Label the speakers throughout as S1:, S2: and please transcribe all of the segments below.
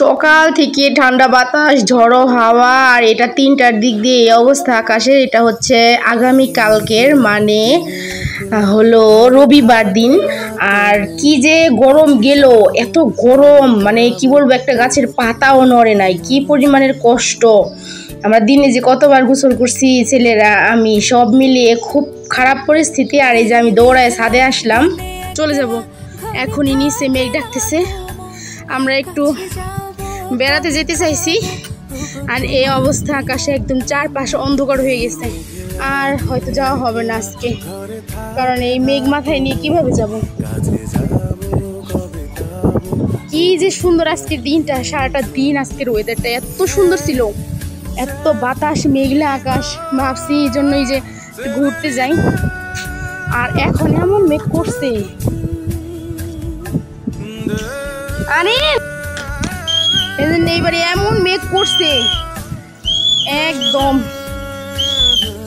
S1: সকাল থেকে ঠান্ডা বাতাস, ঝড়ো হাওয়া, আর এটা ৩টার দিক দিয়ে এই অবস্থা আকাশের। এটা হচ্ছে আগামী কালকের মানে হলো রবিবার দিন। আর কি যে গরম গেল, এত গরম মানে কি বলবো, একটা গাছের পাতাও নড়ে নাই, কি পরিমাণের কষ্ট। আমরা দিনে যে কতবার গোসল করছি ছেলেরা আমি সব মিলিয়ে খুব খারাপ পরিস্থিতি। আর এই যে আমি দৌড়ায় ছাদে আসলাম, চলে যাব এখনই। নিচে মেঘ ডাকতেছে, আমরা একটু বেড়াতে যেতে চাইছি। আর এই অবস্থা আকাশে একদম চারপাশ অন্ধকার হয়ে গেছে, আর হয়তো যাওয়া হবে না আজকে, কারণ এই মেঘ মাথায় নিয়ে কিভাবে যাব। কি যে সুন্দর আজকের দিনটা, সারাটা দিন আজকের ওয়েদারটা এত সুন্দর ছিল, এত বাতাস, মেঘলা আকাশ। ভাবছি এই জন্যই যে ঘুরতে যাই, আর এখন এমন মেঘ করছে। আরে এইবারে এমন মেঘ করছে, একদম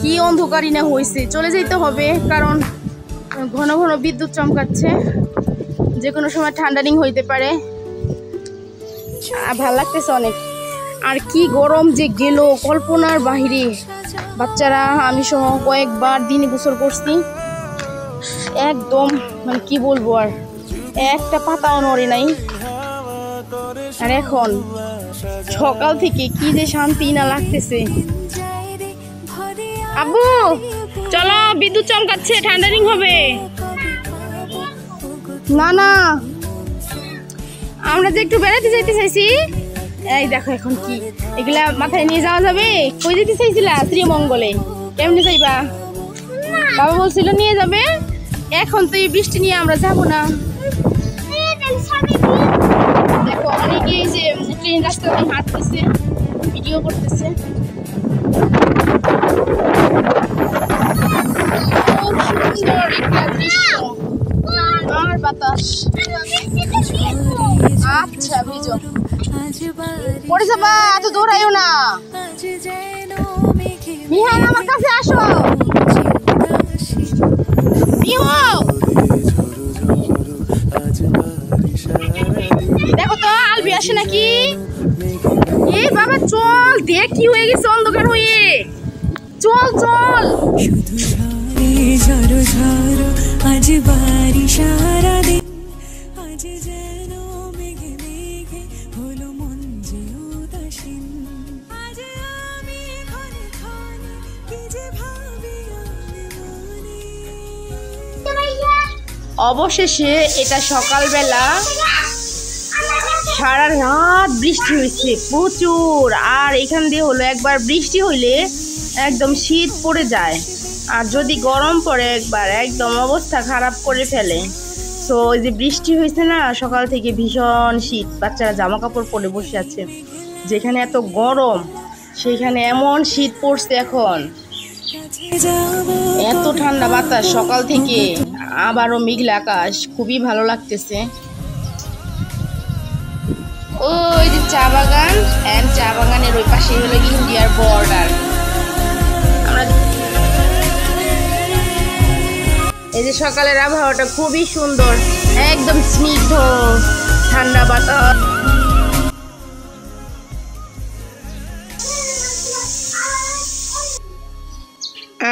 S1: কি অন্ধকারই না হয়েছে। চলে যেতে হবে, কারণ ঘন ঘন বিদ্যুৎ চমকাচ্ছে, যে কোনো সময় ঠান্ডারিং হইতে পারে। ভাল লাগতেছে অনেক। আর কি গরম যে গেল কল্পনার বাহিরে। বাচ্চারা আমি সহ কয়েকবার দিনে গোসল করছি, একদম মানে কি বলবো, আর একটা পাতাও নড়ে নাই। আর এখন সকাল থেকে কি যে শান্তি না লাগতেছে। আব্বু চলো, বিদ্যুৎ চমকাচ্ছে, ঠান্ডারিং হবে। না না, আমরা যে একটু বেড়াতে যাইতে চাইছি। এই দেখো এখন কি এগুলা মাথায় নিয়ে যাওয়া যাবে? কই যেতে চাইছিলা? শ্রীমঙ্গলে। কেমনে যাইবা? বাবা বলছিল নিয়ে যাবে। এখন তো এই বৃষ্টি নিয়ে আমরা যাব না। দেখো অনেকে যে ট্রেন রাস্তা দিয়ে হাঁটতেছে, ভিডিও করতেছে। খুব সুন্দর একটা দৃশ্য, আর বাতাস। আচ্ছা ভিজো, পড়ে যাবা, এত দৌড়াইও না। মিহান আমার কাছে আসো। দেখো তো আলবি আসে নাকি। এই বাবা চল, দেখ কি হয়ে গেছে অন্ধকার হয়ে। চল চল। আজ বারিশ সারা দিন, আজ যেন মেঘে মেঘে হলো মন যে উদাসীন। আজ আমি ক্ষণে ক্ষণে কি যে ভাবি মনে। অবশেষে এটা সকালবেলা, সারা রাত বৃষ্টি হয়েছে প্রচুর। আর এখান দিয়ে হলো একবার বৃষ্টি হইলে একদম শীত পড়ে যায়, আর যদি গরম পড়ে একবার একদম অবস্থা খারাপ করে ফেলে। তো ওই যে বৃষ্টি হয়েছে না, সকাল থেকে ভীষণ শীত, বাচ্চারা জামা কাপড় পরে বসে আছে। যেখানে এত গরম সেখানে এমন শীত পড়ছে এখন, এত ঠান্ডা বাতাস সকাল থেকে, আবারও মেঘলা আকাশ, খুবই ভালো লাগতেছে। ওই যে চা বাগান, এন্ড চা বাগানের ওই পাশে হলো ইন্ডিয়ার বর্ডার। আমরা এই যে সকালের আবহাওয়াটা খুবই সুন্দর, একদম স্নিগ্ধ ঠান্ডা বাতাস।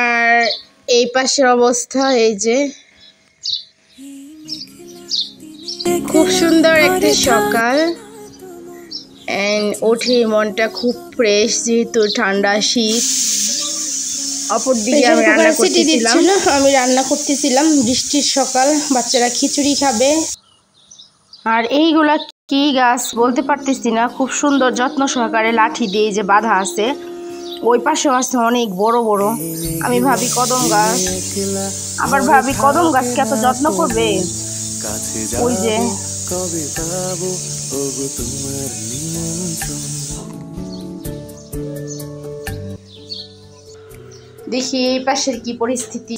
S1: আর এই পাশের অবস্থা এই যে, খুব সুন্দর একটা সকাল। ওঠে মনটা খুব ফ্রেশ, যেহেতু ঠান্ডা শীত। অপরদিকে আমি রান্না করতেছিলাম, বৃষ্টির সকাল, বাচ্চারা খিচুড়ি খাবে। আর এইগুলা কি গাছ বলতে পারতেছি না, খুব সুন্দর যত্ন সহকারে লাঠি দিয়ে যে বাঁধা আছে। ওই পাশেও আছে অনেক বড় বড়। আমি ভাবি কদম গাছ, আবার ভাবি কদম গাছকে এত যত্ন করবে। ওই যে দেখি এই পাশের কি পরিস্থিতি।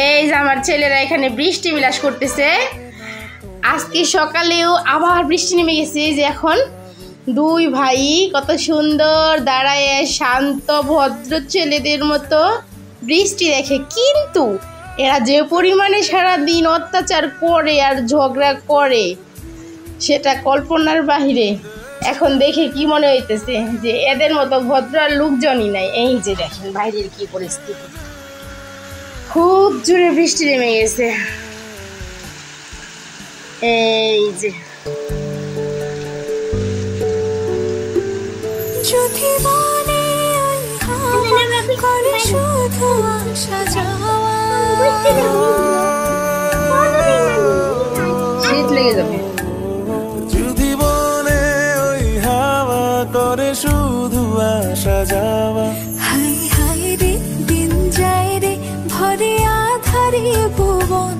S1: এই যে আমার ছেলেরা এখানে বৃষ্টি বিলাস করতেছে। আজকে সকালেও আবার বৃষ্টি নেমে গেছে, যে এখন দুই ভাই কত সুন্দর দাঁড়ায় শান্ত ভদ্র ছেলেদের মতো বৃষ্টি দেখে, কিন্তু এরা যে পরিমাণে সারাদিন অত্যাচার করে আর ঝগড়া করে সেটা কল্পনার বাহিরে। এখন দেখে কি মনে হইতেছে যে এদের মতো ভদ্র আর লোকজনই নাই। এই যে দেখেন বাইরের কি পরিস্থিতি, খুব জোরে বৃষ্টি নেমে গেছে। এই যে শীত লেগে যাবে।
S2: যদি বনে ওই হাওয়া করে শুধু আসা যাওয়া,
S3: হাই হাই রে দিন যায় রে ভরে আধারে ভুবন,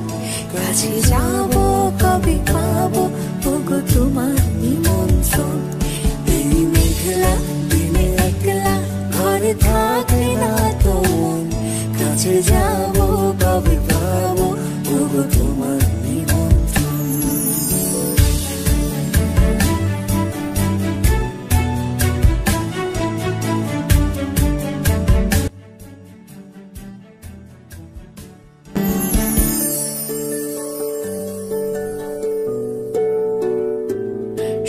S3: কাছে যাব কবে পাবো ওগো তোমার নিমন্ত্রণ। এই মেঘলা দিনে একলা ঘরে থাকে না তো মন, কাছে যাব কবে পাবো ওগো তোমার নিমন্ত্রণ।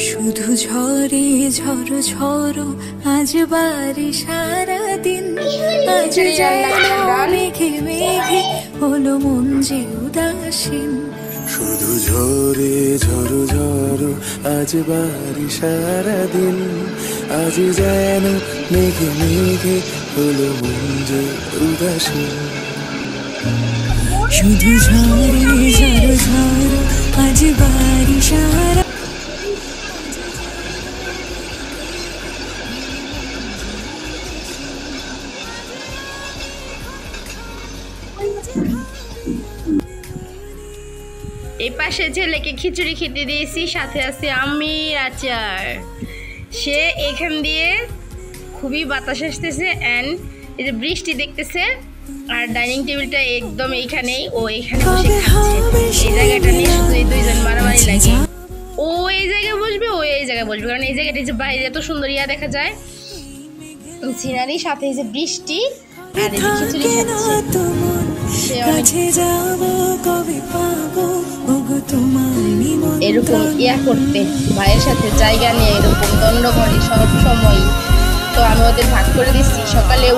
S3: শুধু ঝরে ঝড়ো ঝড়ো আজ বাড়ি সারাদিন, আজ মেঘে মেঘে হলো মন যে উদাসীন।
S2: শুধু ঝরে ঝড়ো ঝড়ো আজ বাড়ি সারাদিন, আজ যেন মেঘে মেঘে হলো মন যে উদাসীন।
S3: শুধু ঝরে ঝড়ো ঝড়ো আজ বাড়ি সারা,
S1: এই পাশে ছেলেকে খিচুড়ি খেতে দিয়েছি, সাথে আছে আমের আচার। সে এখান দিয়ে খুবই বাতাস আসতেছে অ্যান্ড এই যে বৃষ্টি দেখতেছে, আর ডাইনিং টেবিলটা একদম এইখানেই, ও এখানে বসে খাচ্ছে। এই জায়গাটা নিয়ে শুধু এই দুইজন মারামারি লাগে, ও এই জায়গায় বসবে, ও এই জায়গায় বসবে, কারণ এই জায়গাটা যে বাইরে এত সুন্দর দেখা যায় সিনারি, সাথে এই যে বৃষ্টি আর এই খিচুড়ি খাচ্ছে। এরকম করতে ভাইয়ের সাথে জায়গা নিয়ে এরকম দণ্ড করে সব সময়। তো আমি ওদের ভাগ করে দিচ্ছি, সকালে